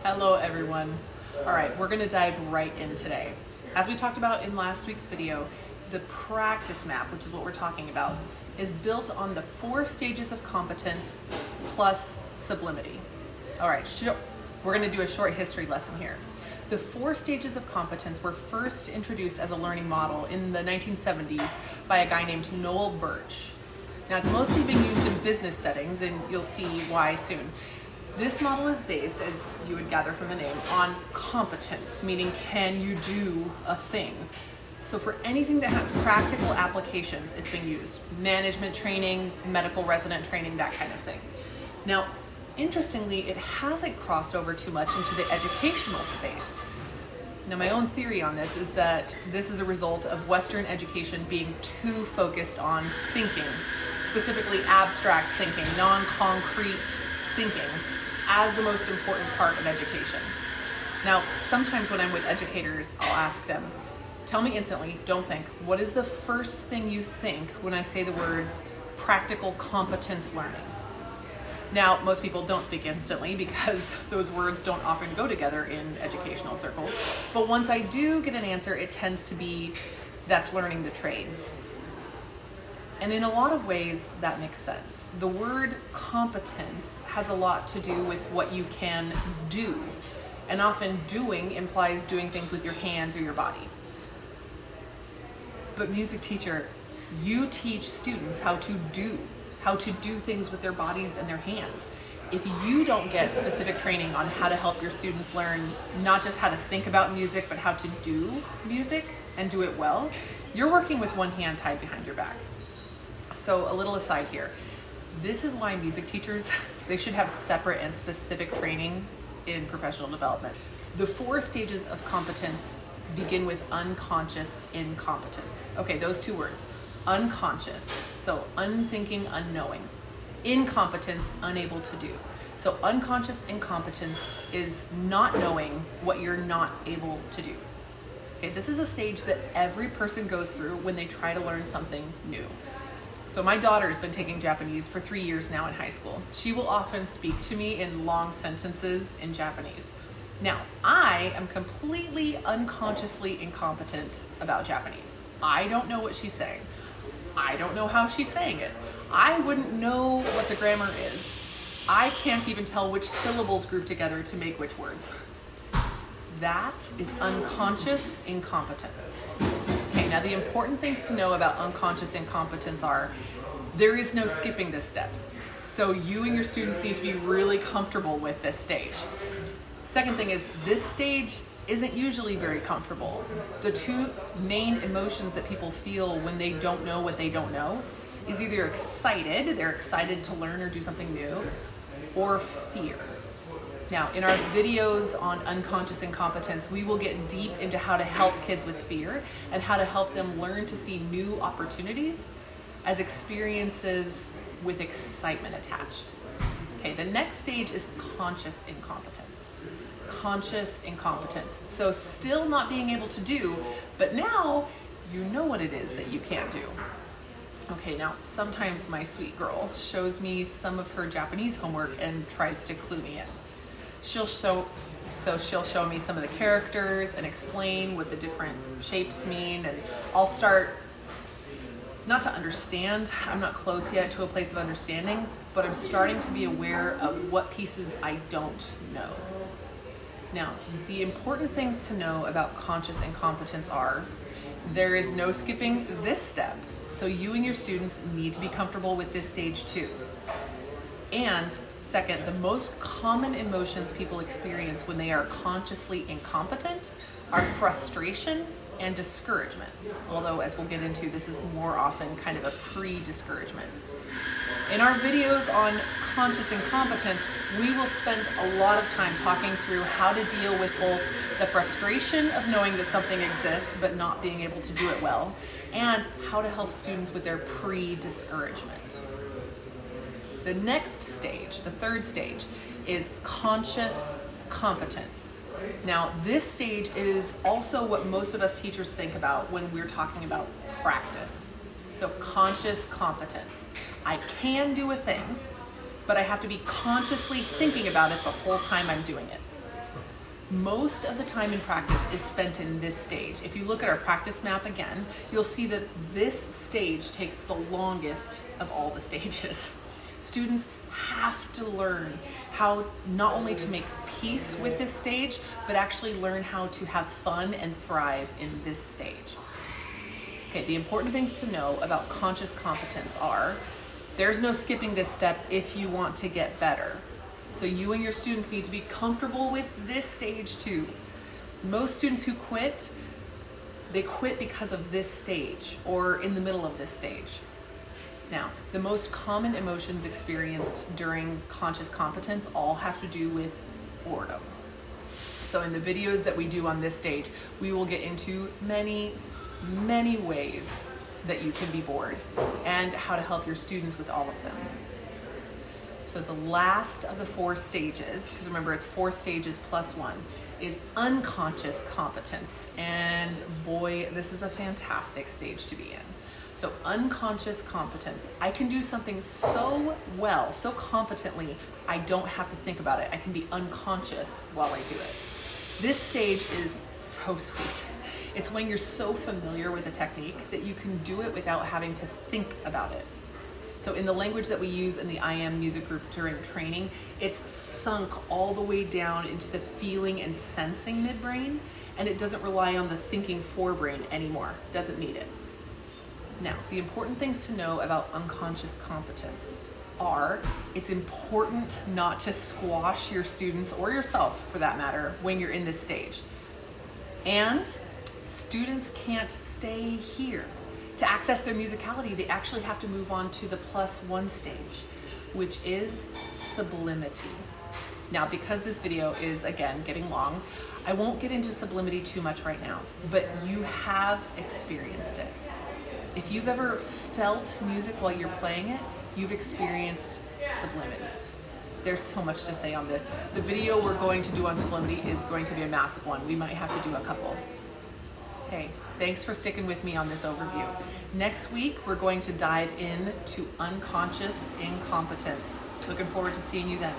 Hello everyone. All right, we're gonna dive right in today. As we talked about in last week's video, the practice map, which is what we're talking about, is built on the 4 stages of competence plus sublimity. All right, we're gonna do a short history lesson here. The 4 stages of competence were first introduced as a learning model in the 1970s by a guy named Noel Birch. Now it's mostly being used in business settings, and you'll see why soon. This model is based, as you would gather from the name, on competence, meaning can you do a thing? So for anything that has practical applications, it's being used. Management training, medical resident training, that kind of thing. Now, interestingly, it hasn't crossed over too much into the educational space. Now, my own theory on this is that this is a result of Western education being too focused on thinking, specifically abstract thinking, non-concrete thinking, as the most important part of education. Now, sometimes when I'm with educators, I'll ask them, tell me instantly, don't think, what is the first thing you think when I say the words practical competence learning? Now, most people don't speak instantly because those words don't often go together in educational circles. But once I do get an answer, it tends to be, that's learning the trades. And in a lot of ways, that makes sense. The word competence has a lot to do with what you can do. And often doing implies doing things with your hands or your body. But music teacher, you teach students how to do things with their bodies and their hands. If you don't get specific training on how to help your students learn not just how to think about music, but how to do music and do it well, you're working with one hand tied behind your back. So a little aside here, this is why music teachers, they should have separate and specific training in professional development. The 4 stages of competence begin with unconscious incompetence. Okay, those 2 words, unconscious, so unthinking, unknowing. Incompetence, unable to do. So unconscious incompetence is not knowing what you're not able to do. Okay, this is a stage that every person goes through when they try to learn something new. So my daughter's been taking Japanese for 3 years now in high school. She will often speak to me in long sentences in Japanese. Now, I am completely unconsciously incompetent about Japanese. I don't know what she's saying. I don't know how she's saying it. I wouldn't know what the grammar is. I can't even tell which syllables group together to make which words. That is unconscious incompetence. Okay, now the important things to know about unconscious incompetence are, there is no skipping this step. So you and your students need to be really comfortable with this stage. Second thing is, this stage isn't usually very comfortable. The 2 main emotions that people feel when they don't know what they don't know is either they're excited to learn or do something new, or fear. Now, in our videos on unconscious incompetence, we will get deep into how to help kids with fear and how to help them learn to see new opportunities as experiences with excitement attached. Okay, the next stage is conscious incompetence. Conscious incompetence. So still not being able to do, but now you know what it is that you can't do. Okay, now sometimes my sweet girl shows me some of her Japanese homework and tries to clue me in. She'll show me some of the characters and explain what the different shapes mean, and I'll start not to understand. I'm not close yet to a place of understanding, but I'm starting to be aware of what pieces I don't know. Now, the important things to know about conscious incompetence are, there is no skipping this step, so you and your students need to be comfortable with this stage too. And second, the most common emotions people experience when they are consciously incompetent are frustration and discouragement. Although, as we'll get into, this is more often kind of a pre-discouragement. In our videos on conscious incompetence, we will spend a lot of time talking through how to deal with both the frustration of knowing that something exists but not being able to do it well, and how to help students with their pre-discouragement. The next stage, the 3rd stage, is conscious competence. Now, this stage is also what most of us teachers think about when we're talking about practice. So conscious competence. I can do a thing, but I have to be consciously thinking about it the whole time I'm doing it. Most of the time in practice is spent in this stage. If you look at our practice map again, you'll see that this stage takes the longest of all the stages. Students have to learn how not only to make peace with this stage, but actually learn how to have fun and thrive in this stage. Okay, the important things to know about conscious competence are, there's no skipping this step if you want to get better. So you and your students need to be comfortable with this stage too. Most students who quit, they quit because of this stage or in the middle of this stage. Now, the most common emotions experienced during conscious competence all have to do with boredom. So in the videos that we do on this stage, we will get into many ways that you can be bored and how to help your students with all of them. So the last of the 4 stages, because remember it's 4 stages plus 1, is unconscious competence. And boy, this is a fantastic stage to be in. So unconscious competence, I can do something so well, so competently, I don't have to think about it. I can be unconscious while I do it. This stage is so sweet. It's when you're so familiar with the technique that you can do it without having to think about it. So in the language that we use in the I Am music group during training, it's sunk all the way down into the feeling and sensing midbrain, and it doesn't rely on the thinking forebrain anymore. Doesn't need it. Now, the important things to know about unconscious competence are, it's important not to squash your students, or yourself for that matter, when you're in this stage. And students can't stay here. To access their musicality, they actually have to move on to the +1 stage, which is sublimity. Now, because this video is, again, getting long, I won't get into sublimity too much right now, but you have experienced it. If you've ever felt music while you're playing it, you've experienced sublimity. There's so much to say on this. The video we're going to do on sublimity is going to be a massive one. We might have to do a couple. Hey, thanks for sticking with me on this overview. Next week, we're going to dive into unconscious incompetence. Looking forward to seeing you then.